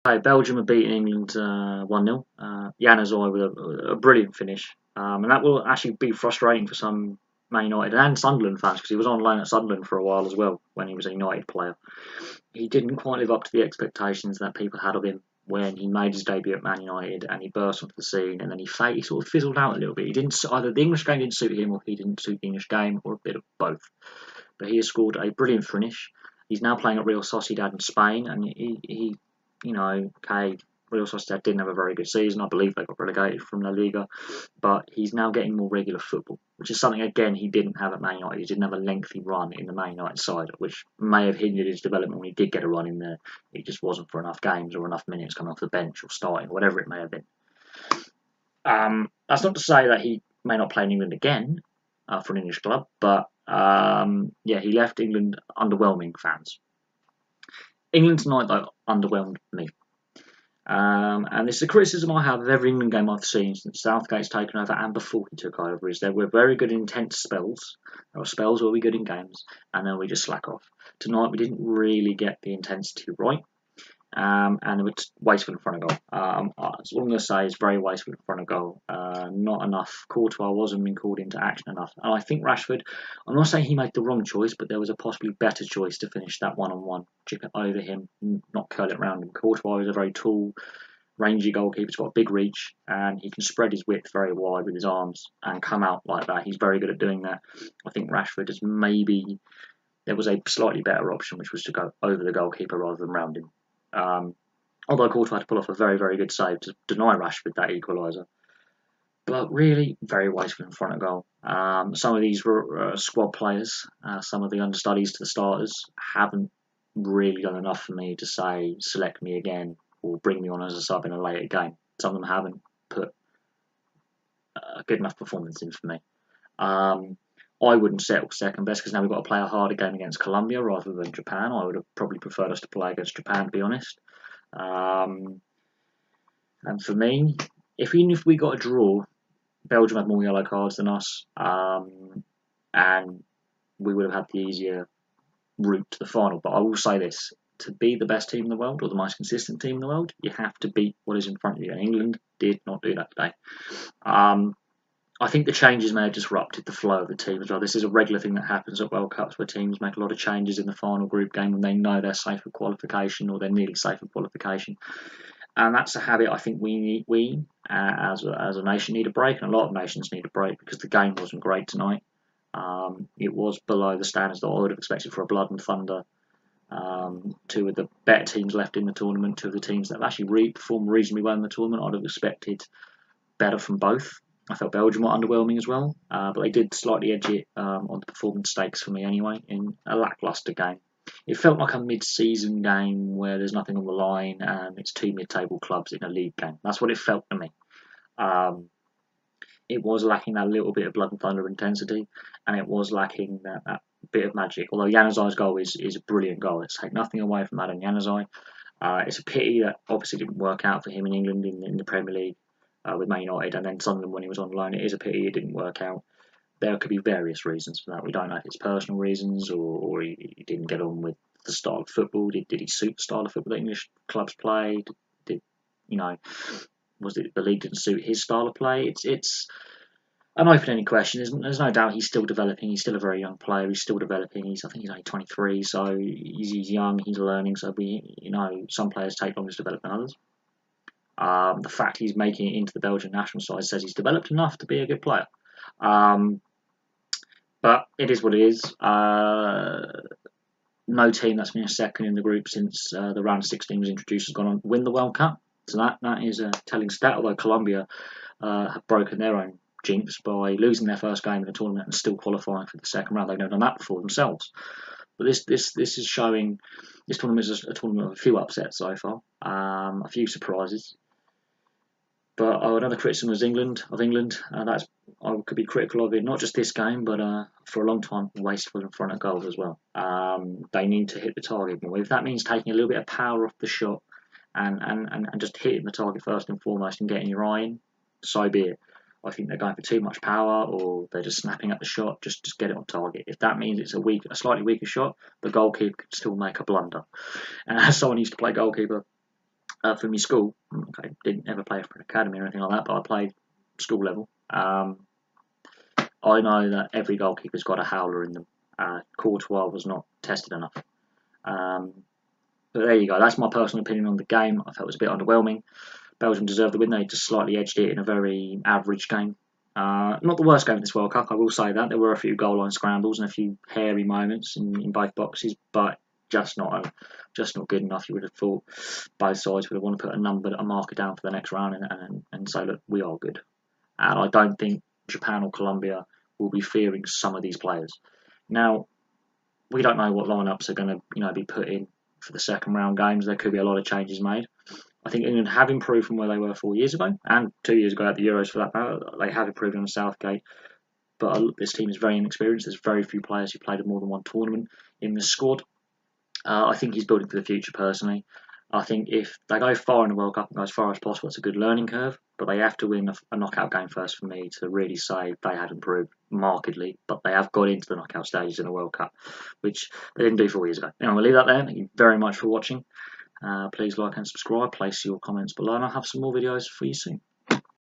Belgium have beaten England 1-0. Januzaj with a brilliant finish. And that will actually be frustrating for some Man United and Sunderland fans because he was on loan at Sunderland for a while as well when he was a United player. He didn't quite live up to the expectations that people had of him when he made his debut at Man United and he burst onto the scene and then he sort of fizzled out a little bit. He didn't either the English game didn't suit him or he didn't suit the English game or a bit of both. But he has scored a brilliant finish. He's now playing at Real Sociedad in Spain and he okay, Real Sociedad didn't have a very good season. I believe they got relegated from La Liga, but he's now getting more regular football, which is something again he didn't have at Man United. He didn't have a lengthy run in the Man United side, which may have hindered his development when he did get a run in there. It just wasn't for enough games or enough minutes coming off the bench or starting, or whatever it may have been. That's not to say that he may not play in England again for an English club, but he left England underwhelming fans. England tonight, though, underwhelmed me. And this is a criticism I have of every England game I've seen since Southgate's taken over and before he took over, is they were very good in intense spells. There were spells where we were good in games, and then we just slack off. Tonight, we didn't really get the intensity right. And it was wasteful in front of goal. So what I'm going to say is very wasteful in front of goal. Not enough. Courtois wasn't being called into action enough. And I think Rashford, I'm not saying he made the wrong choice, but there was a possibly better choice to finish that one-on-one. Chip it over him, not curl it around him. Courtois is a very tall, rangy goalkeeper. He's got a big reach and he can spread his width very wide with his arms and come out like that. He's very good at doing that. I think Rashford is maybe... There was a slightly better option, which was to go over the goalkeeper rather than round him. Although Courtois had to pull off a very, very good save to deny Rashford that equaliser. But really, very wasteful in front of goal. Some of these squad players, some of the understudies to the starters, haven't really done enough for me to say, select me again or bring me on as a sub in a later game. Some of them haven't put a good enough performance in for me. I wouldn't settle second best because now we've got to play a harder game against Colombia rather than Japan. I would have probably preferred us to play against Japan, to be honest. And for me, even if we got a draw, Belgium had more yellow cards than us, and we would have had the easier route to the final. But I will say this, to be the best team in the world or the most consistent team in the world, you have to beat what is in front of you. And England did not do that today. I think the changes may have disrupted the flow of the team as well. This is a regular thing that happens at World Cups where teams make a lot of changes in the final group game when they know they're safe for qualification or they're nearly safe for qualification. And that's a habit I think we as a nation need a break, and a lot of nations need a break because the game wasn't great tonight. It was below the standards that I would have expected for a blood and thunder. Two of the better teams left in the tournament, two of the teams that have actually performed reasonably well in the tournament. I'd have expected better from both. I felt Belgium were underwhelming as well, but they did slightly edge it on the performance stakes for me anyway, in a lacklustre game. It felt like a mid-season game where there's nothing on the line and it's two mid-table clubs in a league game. That's what it felt to me. It was lacking that little bit of blood and thunder intensity, and it was lacking that bit of magic. Although Januzaj's goal is a brilliant goal. Let's take nothing away from Adnan Januzaj. It's a pity that obviously didn't work out for him in England in the Premier League. With Man United and then Sunderland when he was on loan. It is a pity it didn't work out. There could be various reasons for that. We don't know if it's personal reasons or he didn't get on with the style of football. Did he suit the style of football that English clubs played? Was it the league didn't suit his style of play? It's an open-ended question. There's no doubt he's still developing. He's still a very young player. He's still developing. I think he's only 23, so he's young. He's learning. So some players take longer to develop than others. The fact he's making it into the Belgian national side says he's developed enough to be a good player. But it is what it is. No team that's been second in the group since the round of 16 was introduced has gone on to win the World Cup. So that is a telling stat, although Colombia have broken their own jinx by losing their first game in the tournament and still qualifying for the second round. They've never done that before themselves. But this is showing this tournament is a tournament of a few upsets so far, a few surprises. But another criticism of England. That's I could be critical of it, not just this game, but for a long time, wasteful in front of goals as well. They need to hit the target more. If that means taking a little bit of power off the shot and just hitting the target first and foremost and getting your eye in, so be it. I think they're going for too much power, or they're just snapping at the shot. Just get it on target. If that means it's a slightly weaker shot, the goalkeeper can still make a blunder. And as someone who used to play goalkeeper, for my school. Okay, didn't ever play for an academy or anything like that, but I played school level. I know that every goalkeeper's got a howler in them. Courtois was not tested enough. But there you go. That's my personal opinion on the game. I felt it was a bit underwhelming. Belgium deserved the win. They just slightly edged it in a very average game. Not the worst game of this World Cup, I will say that. There were a few goal line scrambles and a few hairy moments in both boxes, but just not good enough. You would have thought both sides would have wanted to put a marker down for the next round and say, look, we are good. And I don't think Japan or Colombia will be fearing some of these players. Now, we don't know what lineups are going to be put in for the second round games. There could be a lot of changes made. I think England have improved from where they were 4 years ago, and 2 years ago at the Euros for that matter. They have improved on Southgate, but this team is very inexperienced. There's very few players who played in more than one tournament in the squad. I think he's building for the future personally. I think if they go far in the World Cup and go as far as possible, it's a good learning curve, but they have to win a knockout game first for me to really say they have improved markedly, but they have got into the knockout stages in the World Cup, which they didn't do 4 years ago. Anyway, we'll leave that there. Thank you very much for watching. Please like and subscribe, place your comments below, and I'll have some more videos for you soon.